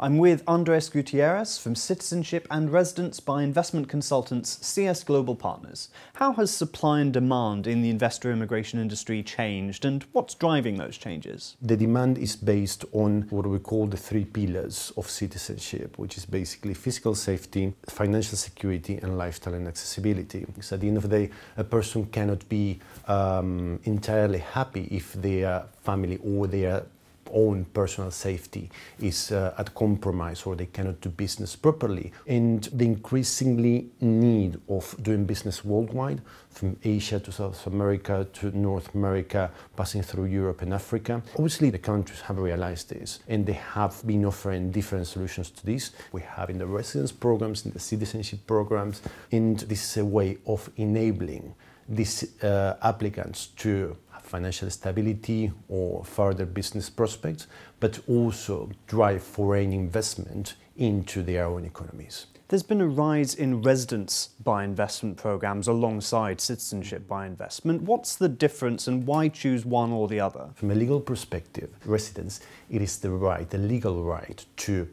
I'm with Andres Gutierrez from Citizenship and Residence by investment consultants CS Global Partners. How has supply and demand in the investor immigration industry changed, and what's driving those changes? The demand is based on what we call the three pillars of citizenship, which is basically physical safety, financial security, and lifestyle and accessibility. So at the end of the day, a person cannot be entirely happy if their family or their own personal safety is at compromise, or they cannot do business properly. And the increasingly need of doing business worldwide, from Asia to South America to North America, passing through Europe and Africa. Obviously the countries have realized this, and they have been offering different solutions to this. We have in the residence programs, in the citizenship programs, and this is a way of enabling these applicants to financial stability or further business prospects, but also drive foreign investment into their own economies. There's been a rise in residence by investment programs alongside citizenship by investment. What's the difference, and why choose one or the other? From a legal perspective, residence, it is the legal right to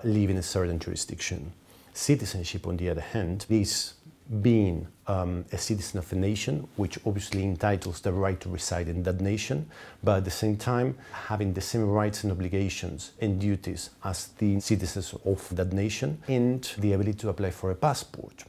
live in a certain jurisdiction. Citizenship, on the other hand, is being a citizen of a nation, which obviously entitles the right to reside in that nation, but at the same time having the same rights and obligations and duties as the citizens of that nation, and the ability to apply for a passport.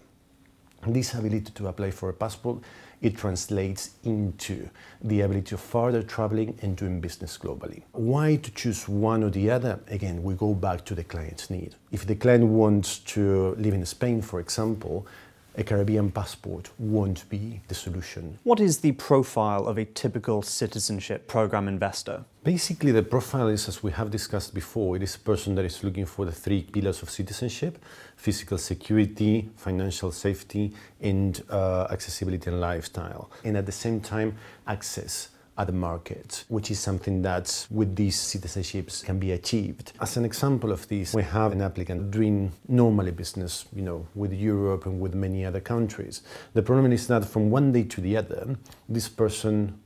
And this ability to apply for a passport, it translates into the ability of further traveling and doing business globally. Why to choose one or the other? Again, we go back to the client's need. If the client wants to live in Spain, for example, a Caribbean passport won't be the solution. What is the profile of a typical citizenship program investor? Basically, the profile is, as we have discussed before, it is a person that is looking for the three pillars of citizenship: physical security, financial safety, and accessibility and lifestyle. And at the same time, access at the market, which is something that with these citizenships can be achieved. As an example of this, we have an applicant doing normally business, with Europe and with many other countries. The problem is that from one day to the other, this person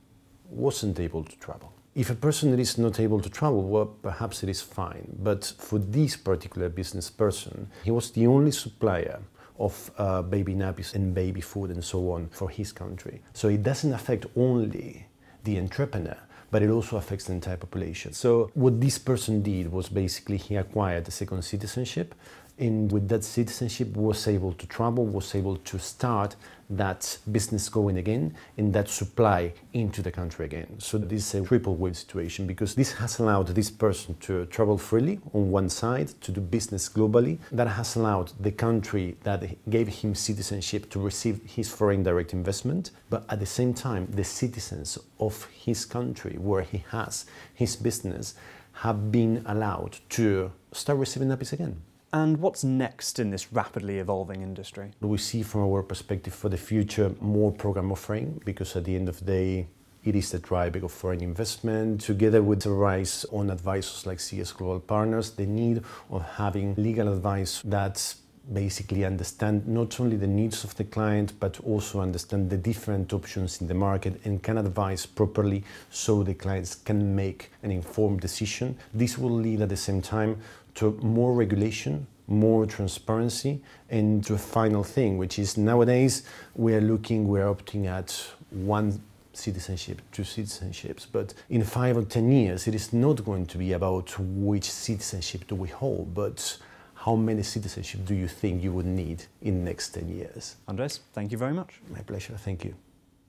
wasn't able to travel. If a person is not able to travel, well, perhaps it is fine. But for this particular business person, he was the only supplier of baby nappies and baby food and so on for his country. So it doesn't affect only the entrepreneur, but it also affects the entire population. So what this person did was basically he acquired a second citizenship, and with that citizenship was able to travel, was able to start that business going again, and that supply into the country again. So this is a triple win situation, because this has allowed this person to travel freely on one side, to do business globally. That has allowed the country that gave him citizenship to receive his foreign direct investment, but at the same time, the citizens of his country where he has his business have been allowed to start receiving nappies again. And what's next in this rapidly evolving industry? We see from our perspective for the future more program offering, because at the end of the day, it is the driver of foreign investment, together with the rise on advisors like CS Global Partners, the need of having legal advice that basically understand not only the needs of the client, but also understand the different options in the market and can advise properly so the clients can make an informed decision. This will lead at the same time to more regulation, more transparency, and to a final thing, which is nowadays we're opting at one citizenship, two citizenships, but in 5 or 10 years it is not going to be about which citizenship do we hold, but how many citizenship do you think you would need in the next 10 years? Andres, thank you very much. My pleasure, thank you.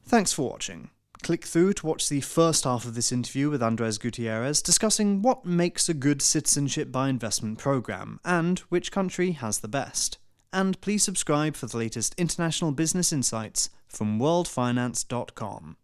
Thanks for watching. Click through to watch the first half of this interview with Andres Gutierrez, discussing what makes a good citizenship by investment program and which country has the best. And please subscribe for the latest international business insights from worldfinance.com.